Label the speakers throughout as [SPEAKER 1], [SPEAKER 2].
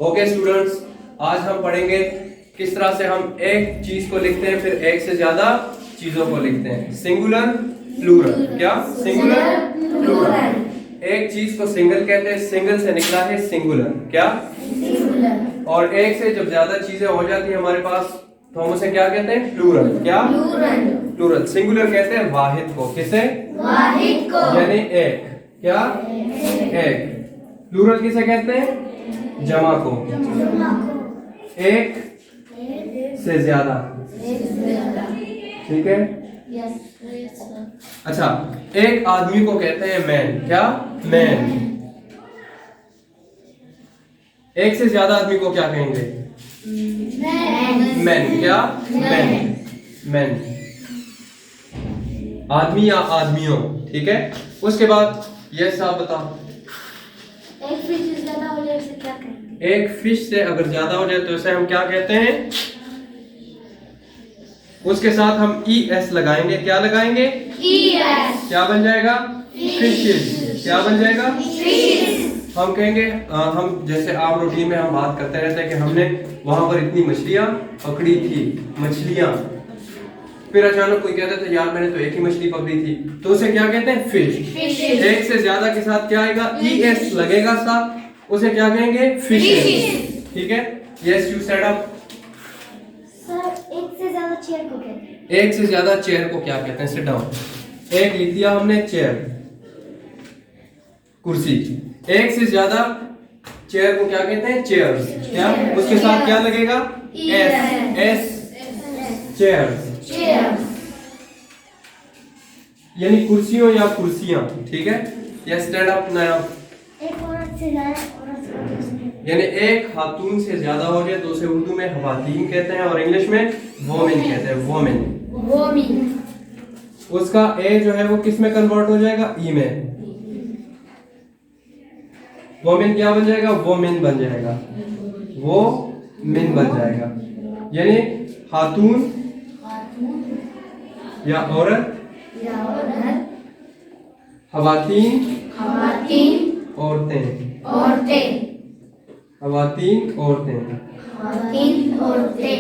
[SPEAKER 1] Okay students, आज हम पढ़ेंगे किस तरह से हम एक चीज को लिखते हैं फिर एक से ज्यादा चीजों को लिखते हैं। सिंगुलर प्लूरल, क्या सिंगुलर प्लूरल। एक चीज को सिंगल कहते हैं, सिंगल से निकला है सिंगुलर, क्या सिंगुलर। और एक से जब ज्यादा चीजें हो जाती है हमारे पास तो हम उसे क्या कहते हैं, प्लूरल, क्या प्लूरल। सिंगुलर कहते हैं वाहिद को, किसे वाहिद को, यानी एक, क्या एक। प्लूरल किसे कहते हैं, जमा को, एक से ज्यादा, ठीक है। अच्छा, एक आदमी को कहते हैं मैन, क्या मैन। एक से ज्यादा आदमी को क्या कहेंगे, मैन, क्या मैन, मैन। आदमी या आदमियों, ठीक है। उसके बाद यस आप बताओ,
[SPEAKER 2] एक फिश से ज्यादा हो जाए उसे क्या कहेंगे?
[SPEAKER 1] एक फिश से अगर ज्यादा हो जाए तो उसे हम क्या कहते हैं, उसके साथ हम ES लगाएंगे, क्या लगाएंगे,
[SPEAKER 2] ES।
[SPEAKER 1] क्या बन जाएगा, फिशेस, क्या बन जाएगा, फिशेस। हम कहेंगे हम जैसे आम रूटीन में हम बात करते रहते हैं कि हमने वहां पर इतनी मछलियां पकड़ी थी, मछलियां। फिर अचानक कोई कहता था यार मैंने तो एक ही मछली पकड़ी थी, तो उसे क्या कहते हैं, फिश। एक से ज्यादा के साथ क्या आएगा, ES लगेगा साथ, उसे क्या कहेंगे, फिशेस, ठीक है। Yes you said up.
[SPEAKER 2] Sir एक से ज्यादा चेयर को कहते हैं,
[SPEAKER 1] एक से ज्यादा चेयर को क्या कहते हैं, सिट डाउन। एक लिख दिया हमने चेयर, कुर्सी। एक से ज्यादा चेयर को क्या कहते हैं, चेयर्स, क्या उसके साथ क्या लगेगा, S चेयर्स, यानी कुर्सियों या कुर्सियां, ठीक है। Yes stand up now.
[SPEAKER 2] एक औरत से ज्यादा औरत को कहते हैं,
[SPEAKER 1] यानी एक खातून से ज्यादा हो जाए तो उसे उर्दू में खवातीन कहते हैं और इंग्लिश में वोमेन कहते हैं, वोमेन।
[SPEAKER 2] वोमेन।
[SPEAKER 1] उसका ए जो है वो किस में कन्वर्ट हो जाएगा, ई में। वोमेन क्या बन जाएगा, वोमेन बन जाएगा, वो मिन बन जाएगा। यानी खातून या औरत, खवातीन, औरतें, खवातीन, औरतें।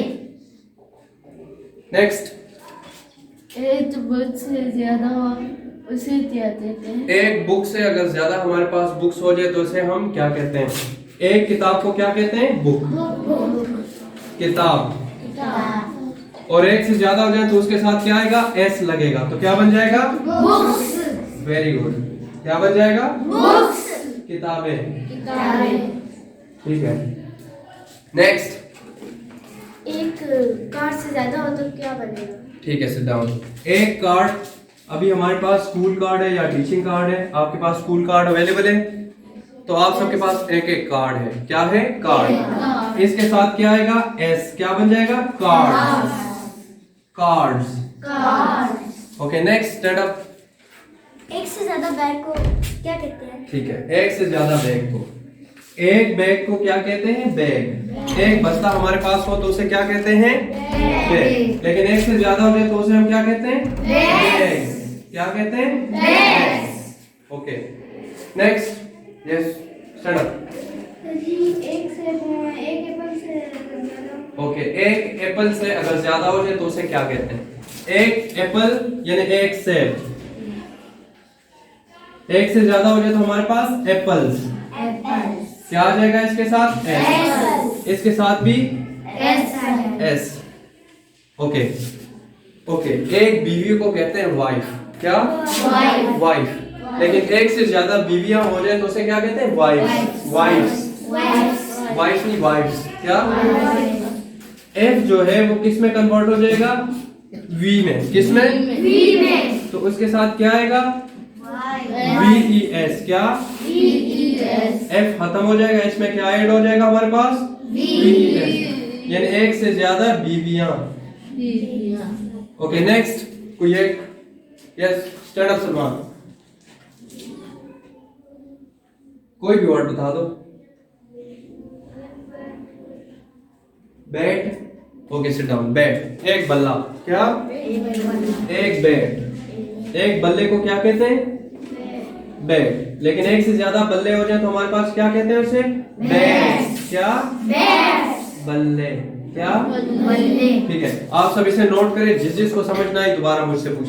[SPEAKER 1] नेक्स्ट,
[SPEAKER 3] एक बुक से ज्यादा हो उसे क्या कहते हैं?
[SPEAKER 1] एक बुक से अगर ज्यादा हमारे पास बुक्स हो जाए तो उसे हम क्या कहते हैं, एक किताब को क्या कहते हैं, बुक, किताब। और एक से ज्यादा हो जाए तो उसके साथ क्या आएगा, S लगेगा, तो क्या बन जाएगा, बुक्स। वेरी गुड, क्या बन जाएगा, बुक्स, किताबें, ठीक है। नेक्स्ट,
[SPEAKER 2] एक कार्ड से ज्यादा हो तो क्या बनेगा?
[SPEAKER 1] ठीक है, सिट डाउन। एक कार्ड, अभी हमारे पास स्कूल कार्ड है या टीचिंग कार्ड है, आपके पास स्कूल कार्ड अवेलेबल है तो आप सबके पास एक एक कार्ड है, क्या है, कार्ड। इसके साथ क्या आएगा, S, क्या बन जाएगा, cards, cards. Okay next, stand up.
[SPEAKER 2] एक से ज्यादा बैग को क्या कहते हैं?
[SPEAKER 1] ठीक है, एक से ज्यादा बैग को, एक बैग को क्या कहते हैं, बैग। एक बस्ता हमारे पास हो तो उसे क्या कहते हैं, बैग। लेकिन एक से ज्यादा हो जाए तो उसे हम क्या कहते हैं, बैग, क्या कहते हैं, bag. Okay next, yes stand up.
[SPEAKER 2] एक एप्पल से ज्यादा।
[SPEAKER 1] ओके, एक एप्पल से अगर ज्यादा हो जाए तो उसे क्या कहते हैं, एक एप्पल यानी एक सेब। एक से ज्यादा हो जाए तो हमारे पास एप्पल्स, क्या आ जाएगा इसके साथ, S। इसके साथ भी S। ओके ओके, एक बीवी को कहते हैं वाइफ, क्या वाइफ। लेकिन एक से ज्यादा बीवियां हो जाए तो उसे क्या कहते हैं, वाइफ, वाइफ नहीं वाइफ्स, क्या। F जो है वो किस में कन्वर्ट हो जाएगा, V में, किस में, तो उसके साथ क्या आएगा, VES, क्या F खत्म हो जाएगा, इसमें क्या ऐड हो जाएगा हमारे पास, VES, यानी एक से ज्यादा बीवियां। ओके नेक्स्ट, कोई एक, यस स्टैंड अप सलमान, कोई भी वर्ड बता दो। Bat, okay sit down, bat. एक बल्ला, क्या, एक बैट। एक बल्ले को क्या कहते हैं, बैट, लेकिन एक से ज्यादा बल्ले हो जाए तो हमारे पास क्या कहते हैं उसे? बैट। क्या? बल्ले। क्या?
[SPEAKER 2] बल्ले।
[SPEAKER 1] ठीक है, आप सब इसे नोट करें, जिस जिसको समझना है दोबारा मुझसे पूछें।